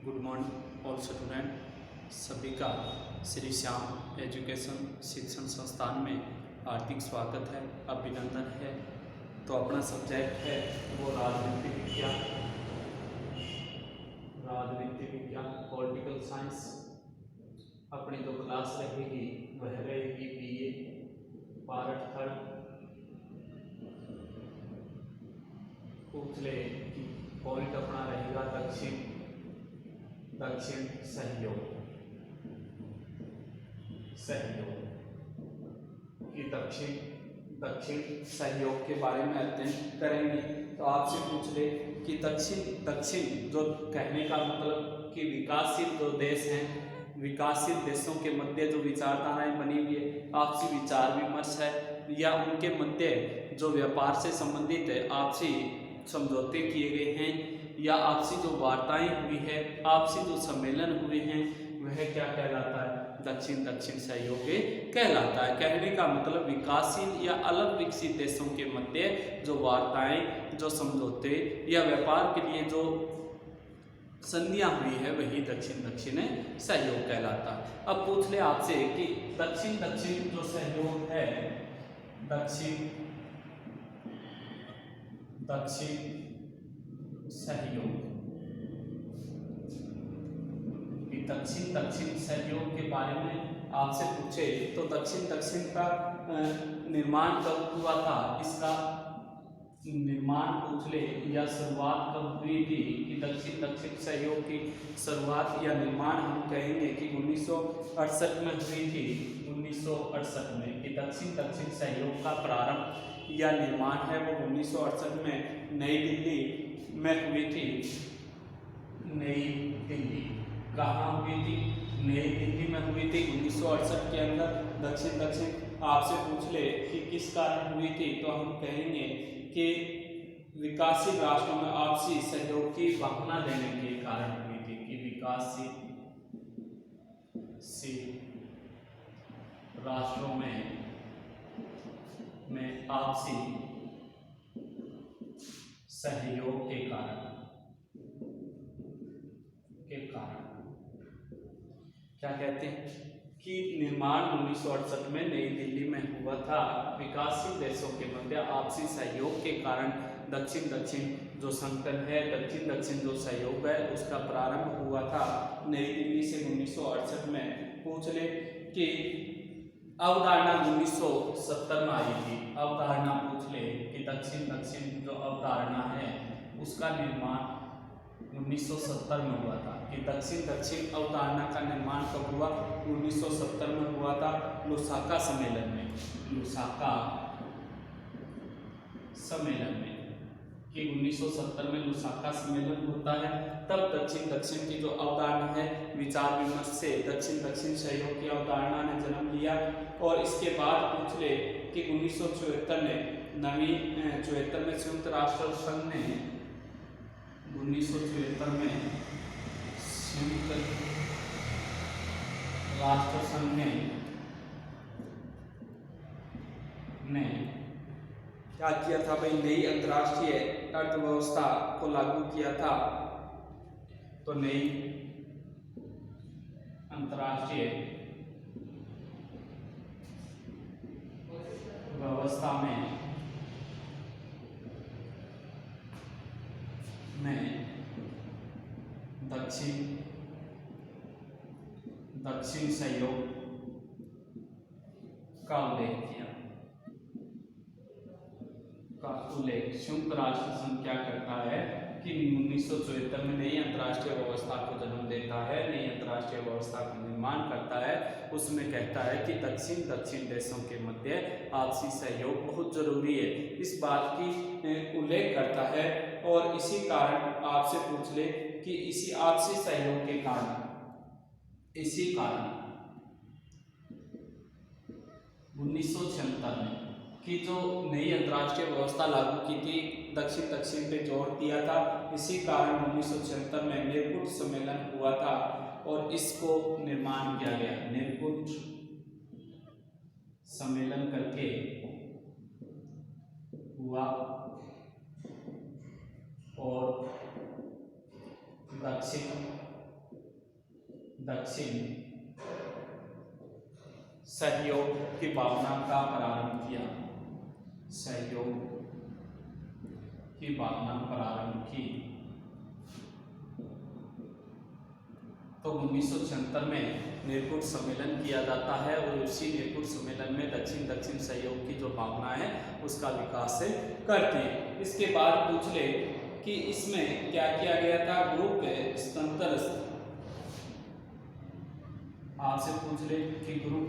Good morning all student. सभी का Shri Shyam education शिक्षण संस्थान में हार्दिक स्वागत है, अभिनंदन है। तो अपना सब्जेक्ट है वो राजनीति विज्ञान पॉलिटिकल साइंस। अपनी जो क्लास रहेगी वह रहेगी बीए पार्ट 3। पूछ ले कि पॉइंट अपना रहेगा दक्षिण सहयोग कि दक्षिण सहयोग के बारे में अध्ययन करेंगे। तो आपसे पूछ ले कि दक्षिण जो कहने का मतलब कि विकासशील जो देश हैं, विकासशील देशों के मध्य जो विचारधाराएं बनी हुई है, आपसी विचार विमर्श है या उनके मध्य जो व्यापार से संबंधित है आपसी समझौते किए गए हैं या आपसी जो वार्ताएं हुई है, आपसी जो सम्मेलन हुए हैं, वह क्या कहलाता है? दक्षिण सहयोग कहलाता है। कहने का मतलब विकासशील या अलग विकसित देशों के मध्य जो वार्ताएं, जो समझौते या व्यापार के लिए जो संधियां हुई है वही दक्षिण सहयोग कहलाता है। अब पूछ ले आपसे कि दक्षिण जो सहयोग है, दक्षिण सहयोग कि दक्षिण सहयोग के बारे में आपसे पूछे तो दक्षिण का निर्माण कब हुआ था, इसका निर्माण पूछ ले या शुरुआत कब हुई थी कि दक्षिण सहयोग की शुरुआत या निर्माण हम कहेंगे कि 1968 में हुई थी। 1968 में कि दक्षिण सहयोग का प्रारंभ या निर्माण है वो 1968 में नई दिल्ली में हुई थी। नई दिल्ली कहाँ हुई थी? नई दिल्ली में हुई थी 1968 के अंदर। दक्षिण आपसे पूछ ले कि किस कारण हुई थी, तो हम कहेंगे कि विकासशील राष्ट्रों में आपसी सहयोग की भावना देने के कारण हुई थी कि विकासशील राष्ट्रों में आपसी सहयोग के कारण क्या कहते हैं कि निर्माण 1968 में नई दिल्ली में हुआ था। विकासशील देशों के मध्य आपसी सहयोग के कारण दक्षिण जो संगठन है, दक्षिण जो सहयोग है उसका प्रारंभ हुआ था नई दिल्ली से 1968 में। पूछ ले कि अवधारणा 1970 में आई थी। अवधारणा पूछ ले कि दक्षिण जो अवधारणा है उसका निर्माण 1970 में हुआ था कि दक्षिण अवधारणा का निर्माण कब हुआ? 1970 में हुआ था लुसाका सम्मेलन में। कि 1970 में लुसाका सम्मेलन होता है। तब दक्षिण की जो अवधारणा है विचार विमर्श से दक्षिण सहयोग की अवधारणा ने जन्म लिया। और इसके बाद पूछ ले कि 1974 में संयुक्त राष्ट्र संघ ने 1974 में संयुक्त राष्ट्र संघ ने क्या किया था भाई? नई अंतर्राष्ट्रीय अर्थव्यवस्था को लागू किया था। तो नई अंतर्राष्ट्रीय व्यवस्था में दक्षिण सहयोग का उल्लेख संयुक्त राष्ट्र संघ क्या करता है कि 1974 में नई अंतर्राष्ट्रीय व्यवस्था को जन्म देता है, नई अंतर्राष्ट्रीय व्यवस्था का निर्माण करता है। उसमें कहता है कि दक्षिण देशों के मध्य आपसी सहयोग बहुत जरूरी है, इस बात की उल्लेख करता है। और इसी कारण आपसे पूछ ले कि इसी आपसी सहयोग के कारण 1976 में कि जो नई अंतर्राष्ट्रीय व्यवस्था लागू की थी दक्षिण पे जोर दिया था। इसी कारण 1976 में निर्कुट सम्मेलन हुआ था और इसको निर्माण किया गया। निर्कुट सम्मेलन करके हुआ और दक्षिण दक्षिण सहयोग की भावना का प्रारंभ किया, सहयोग की भावना प्रारंभ की। तो 1976 में निर्कुट सम्मेलन किया जाता है और उसी निर्कुट सम्मेलन में दक्षिण दक्षिण सहयोग की जो भावना है उसका विकास करती है। इसके बाद पूछ ले कि इसमें क्या किया गया था, ग्रुप स्तंत्र, आपसे पूछ ले कि ग्रुप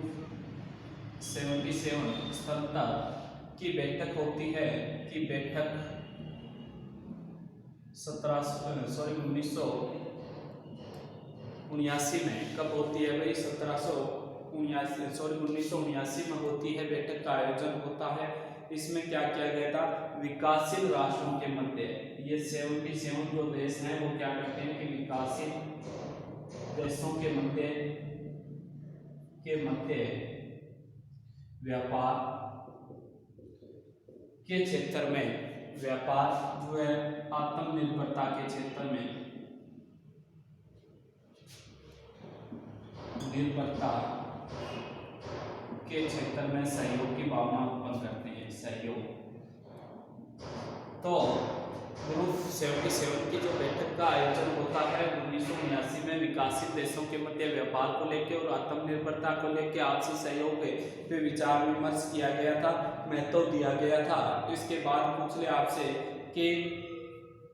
77 स्तंत्र की बैठक होती है, कि बैठक 1979 में कब होती है भाई, 1979 में होती है, बैठक का आयोजन होता है। इसमें क्या किया गया था, विकासशील राष्ट्रों के मध्य, ये 77 जो देश हैं वो क्या करते हैं कि विकासशील देशों के मध्य व्यापार के क्षेत्र में, व्यापार जो है आत्मनिर्भरता के क्षेत्र में, निर्भरता के क्षेत्र में सहयोग की भावना उत्पन्न करते हैं, सहयोग। तो ग्रुप 77 की जो बैठक का आयोजन होता है 1979 में, विकासशील देशों के मध्य व्यापार को लेकर और आत्मनिर्भरता को लेकर आपसी सहयोग पे विचार विमर्श किया गया था, महत्व दिया गया था। इसके बाद पूछ ले आपसे कि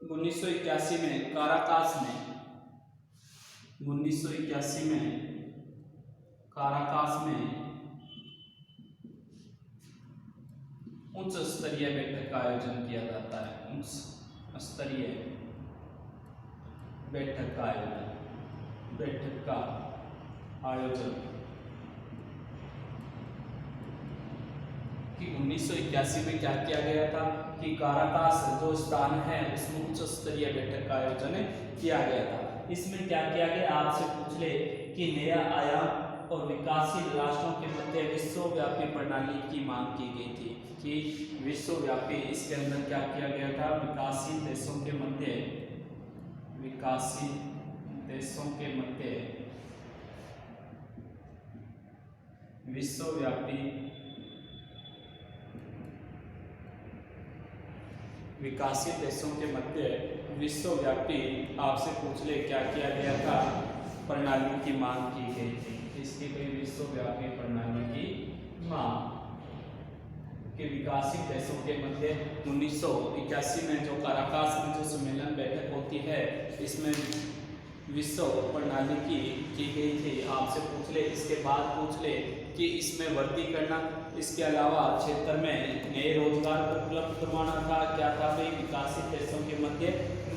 1981 में काराकास में, 1981 में काराकास में उच्च स्तरीय बैठक का आयोजन किया जाता है, उच्च स्तरीय बैठक का आयोजन कि 1981 में क्या किया गया था कि काराकास जो स्थान है उसमें उच्च स्तरीय बैठक का आयोजन किया गया था। इसमें क्या किया गया, आपसे पूछ ले कि नया आयाम और विकासशील राष्ट्रों के मध्य विश्वव्यापी प्रणाली की मांग की गई थी, कि विश्वव्यापी, इसके अंदर क्या किया गया था, विकासशील देशों के मध्य, विकासशील देशों के मध्य विश्वव्यापी, विकासशील देशों के मध्य विश्वव्यापी, आपसे पूछ ले क्या किया गया था, प्रणाली की मांग की गई थी। इसकी कोई विश्वव्यापी प्रणाली की मांग के विकासशील देशों के मध्य 1981 में जो काराकास में जो सम्मेलन बैठक होती है इसमें विश्व प्रणाली की गई थी। आपसे पूछ ले, इसके बाद पूछ ले कि इसमें वृद्धि करना, इसके अलावा क्षेत्र में नए रोजगार को उपलब्ध करवाना था। क्या था भाई, विकासशील देशों के मध्य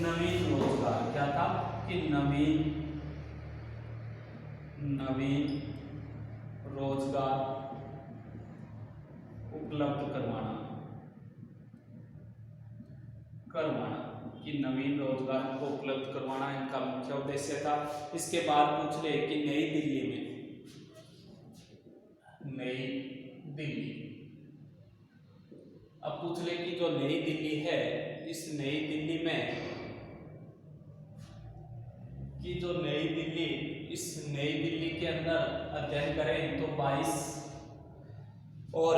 नवीन रोजगार, क्या था कि नवीन रोजगार उपलब्ध करवाना कि नवीन रोजगार को उपलब्ध करवाना इनका मुख्य उद्देश्य था। इसके बाद पूछ ले कि नई दिल्ली, अब पूछ ले कि जो नई दिल्ली है, इस नई दिल्ली में कि जो इस नई दिल्ली के अंदर अध्ययन करें तो 22 और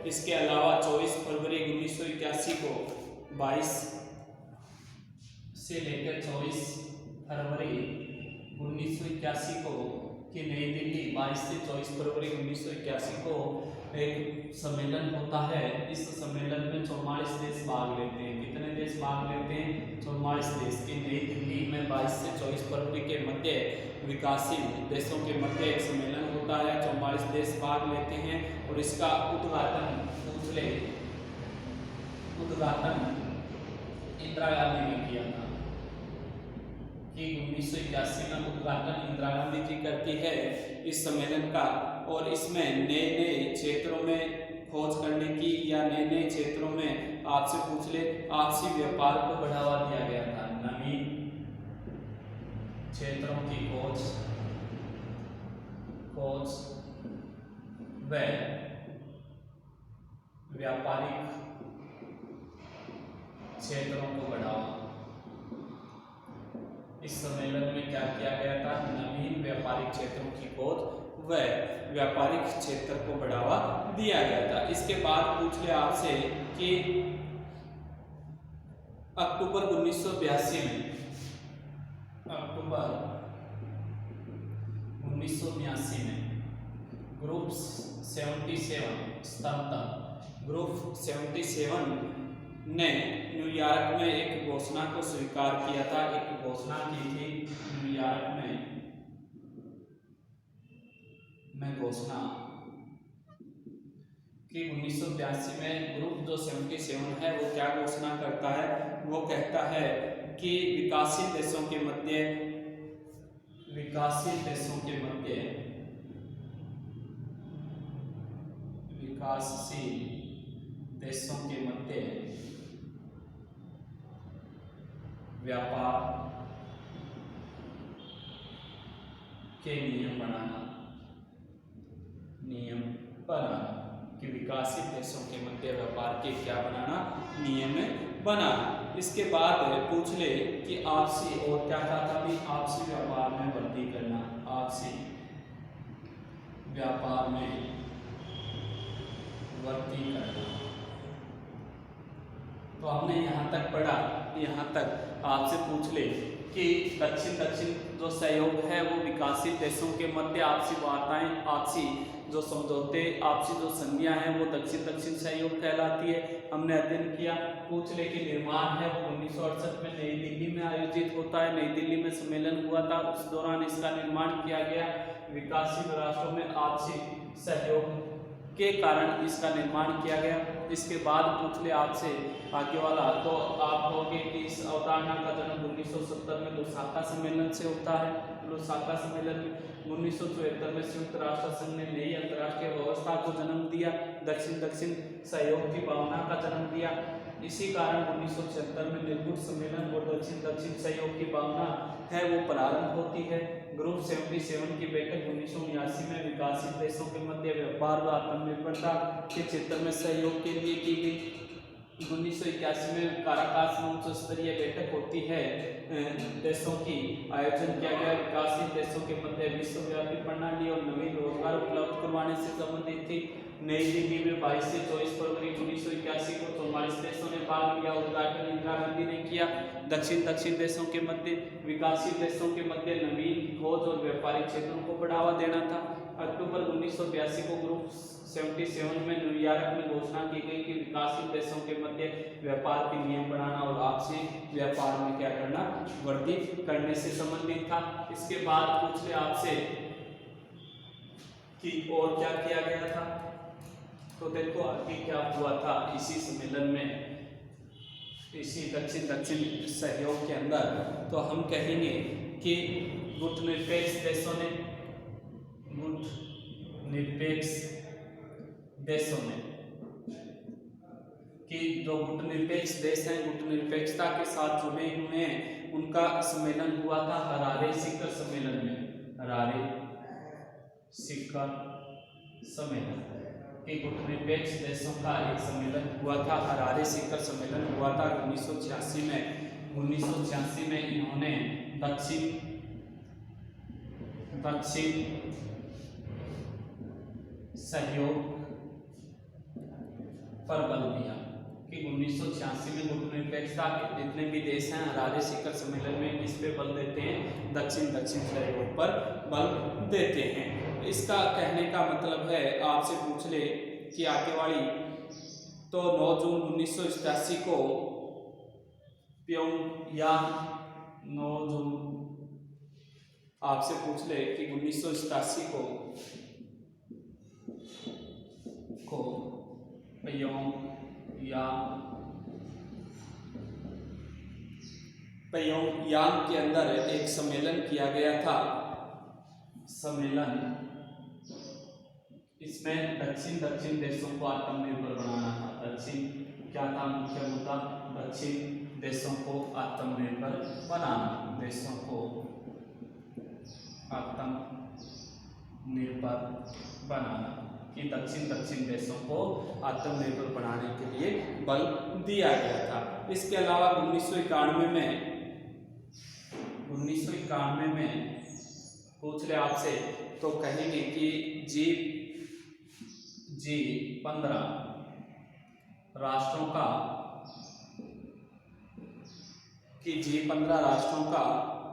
इसके अलावा 24 फरवरी 1981 को 22 से लेकर 24 फरवरी 1981 को कि नई दिल्ली 22 से 24 फरवरी 1981 को एक सम्मेलन होता है। इस सम्मेलन में 44 देश भाग लेते हैं। कितने देश भाग लेते हैं? 44 देश। की नई दिल्ली में 22 से 24 फरवरी के मध्य विकासशील देशों के मध्य एक सम्मेलन होता है, 44 देश भाग लेते हैं और इसका उद्घाटन इंदिरा गांधी ने किया था कि 1981 में उद्घाटन इंदिरा गांधी जी करती है इस सम्मेलन का। और इसमें नए क्षेत्रों में खोज करने की या नए क्षेत्रों में आपसे पूछ ले आपसी व्यापार को बढ़ावा दिया गया था। नवीन क्षेत्रों की खोज व व्यापारिक क्षेत्रों को बढ़ावा, इस सम्मेलन में क्या किया गया था, नवीन व्यापारिक क्षेत्रों की खोज व व्यापारिक क्षेत्र को बढ़ावा दिया गया था। इसके बाद पूछ लिया आपसे कि अक्टूबर 1982 में, अक्टूबर 1982 में ग्रुप 77 स्तंभ ग्रुप 77 ने न्यूयॉर्क में एक घोषणा को स्वीकार किया था। एक घोषणा की थी न्यूयॉर्क में घोषणा कि 1982 में ग्रुप जो 77 है वो क्या घोषणा करता है, वो कहता है कि विकासशील देशों के मध्य व्यापार के नियम बनाना कि विकासशील देशों के मध्य व्यापार के क्या बनाना, नियम बनाना। इसके बाद पूछ ले कि आपसी और क्या था भी, आपसी व्यापार में वृद्धि करना, आपसी व्यापार में वृद्धि करना। तो हमने यहाँ तक पढ़ा, यहाँ तक आपसे पूछ ले कि दक्षिण जो सहयोग है वो विकासशील देशों के मध्य आपसी वार्ताएं, आपसी जो समझौते, आपसी जो संधियां हैं वो दक्षिण सहयोग कहलाती है। हमने अध्ययन किया। पूछ ले कि निर्माण है वो 1968 में नई दिल्ली में आयोजित होता है। नई दिल्ली में सम्मेलन हुआ था, उस दौरान इसका निर्माण किया गया। विकासशील राष्ट्रों में आपसी सहयोग के कारण इसका निर्माण किया गया। इसके बाद पूछ ले आपसे आगे वाला, तो आप कहोगे कि इस अवधारणा का जन्म 1970 में लुसाका सम्मेलन से होता है। लुसाका सम्मेलन में 1974 में संयुक्त राष्ट्र संघ ने नई अंतर्राष्ट्रीय व्यवस्था को जन्म दिया, दक्षिण सहयोग की भावना का जन्म दिया। इसी कारण 1976 में निर्गुण सम्मेलन और दक्षिण सहयोग की भावना है वो प्रारंभ होती है। ग्रुप 77 की बैठक 1979 में विकासशील देशों के मध्य व्यापार व आत्मनिर्भरता के क्षेत्र में सहयोग के लिए की गई। 1981 में काराकास में उच्च स्तरीय बैठक होती है, देशों की आयोजन किया गया। विकासशील देशों के मध्य विश्वव्यापी प्रणाली और नवीन रोजगार उपलब्ध करवाने से संबंधित थी। नई दिल्ली में 22 से 24 फरवरी 1981 को 44 देशों ने भाग लिया। उद्घाटन इंदिरा गांधी ने किया। दक्षिण देशों के मध्य, विकासशील देशों के मध्य नवीन खोज और व्यापारिक क्षेत्रों को बढ़ावा देना था। अक्टूबर 1982 को ग्रुप 77 में न्यूयॉर्क में घोषणा की गई कि विकासशील देशों के मध्य व्यापार के नियम बनाना और आपसी व्यापार में क्या करना, वृद्धि करने से संबंधित था। इसके बाद पूछ ले आपसे कि और क्या किया गया था। तो देखो आगे क्या हुआ था इसी सम्मेलन में, इसी दक्षिण सहयोग के अंदर। तो हम कहेंगे कि गुटनिरपेक्ष देशों ने कि जो गुटनिरपेक्ष देश हैं, गुटनिरपेक्षता के साथ जुड़े हुए हैं, उनका सम्मेलन हुआ था हरारे शिखर सम्मेलन में। हरारे शिखर सम्मेलन कि गुटनिरपेक्ष देशों का एक सम्मेलन हुआ था, हरारे शिखर सम्मेलन हुआ था 1986 में। 1986 में इन्होंने दक्षिण सहयोग पर बल दिया कि 1986 में गुटनिरपेक्षता के जितने भी देश हैं हरारे शिखर सम्मेलन में किस पे बल देते हैं, दक्षिण सहयोग पर बल देते हैं। इसका कहने का मतलब है, आपसे पूछ ले कि आगे वाली, तो 9 जून 1987 को प्योंगयांग, 9 जून आपसे पूछ ले कि 1987 को प्योंगयांग के अंदर एक सम्मेलन किया गया था। सम्मेलन इसमें दक्षिण देशों को आत्मनिर्भर बनाना था। दक्षिण क्या था मुख्य मुद्दा, दक्षिण देशों को आत्मनिर्भर बनाना, देशों को आत्मनिर्भर बनाना कि दक्षिण देशों को आत्मनिर्भर बनाने के लिए बल दिया गया था। इसके अलावा 1991 में 1991 में पूछ ले आपसे तो कहेंगे कि G15 राष्ट्रों का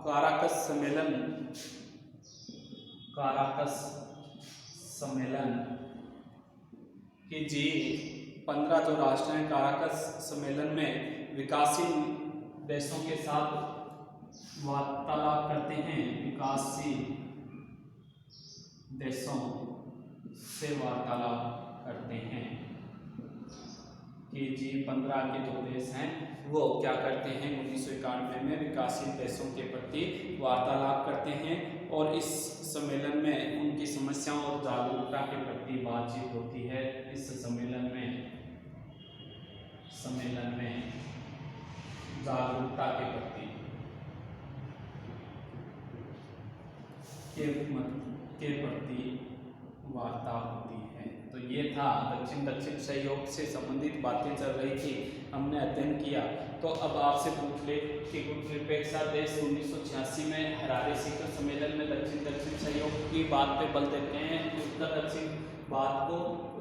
काराकस सम्मेलन कि G15 जो राष्ट्र हैं काराकस सम्मेलन में विकासशील देशों के साथ वार्तालाप करते हैं, विकासशील देशों से वार्तालाप करते हैं कि G15 के जो देश हैं वो क्या करते हैं 1991 में विकासशील देशों के प्रति वार्तालाप करते हैं और इस सम्मेलन में उनकी समस्याओं और जागरूकता के प्रति बातचीत होती है। इस सम्मेलन में जागरूकता के प्रति के प्रति वार्ता होती है। तो ये था दक्षिण सहयोग से संबंधित बातें चल रही थी, हमने अध्ययन किया। तो अब आपसे पूछ ले कि गुटनिरपेक्ष देश 1986 में हरारे शिखर सम्मेलन में दक्षिण सहयोग की बात पे बल देते हैं। उत्तर दक्षिण बात को,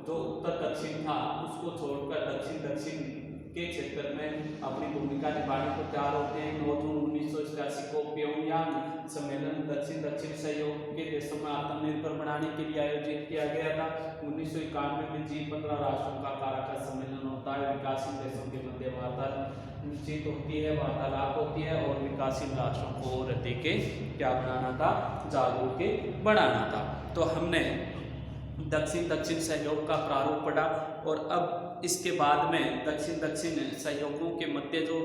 जो उत्तर दक्षिण था उसको छोड़कर दक्षिण के क्षेत्र में अपनी भूमिका निभाने को तैयार होते हैं। 9 जून 1987 को प्योंगयांग सम्मेलन दक्षिण सहयोग के देशों में आत्मनिर्भर बनाने के लिए आयोजित किया गया था। 1991 में G15 राष्ट्रों का काराकस सम्मेलन होता है, विकासशील देशों के मध्य बातचीत होती है, वार्तालाप होती है और विकासशील राष्ट्रों को और अधिक क्या बनाना था, जागरूक बढ़ाना था। तो हमने दक्षिण सहयोग का प्रारूप पढ़ा और अब इसके बाद में दक्षिण सहयोगों के मध्य जो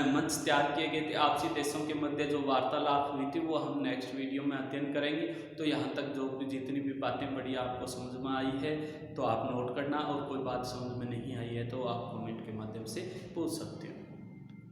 मंच तैयार किए गए थे, आपसी देशों के मध्य जो वार्तालाप हुई थी वो हम नेक्स्ट वीडियो में अध्ययन करेंगे। तो यहाँ तक जो जितनी भी बातें पढ़ी आपको समझ में आई है तो आप नोट करना, और कोई बात समझ में नहीं आई है तो आप कमेंट के माध्यम से पूछ सकते हो।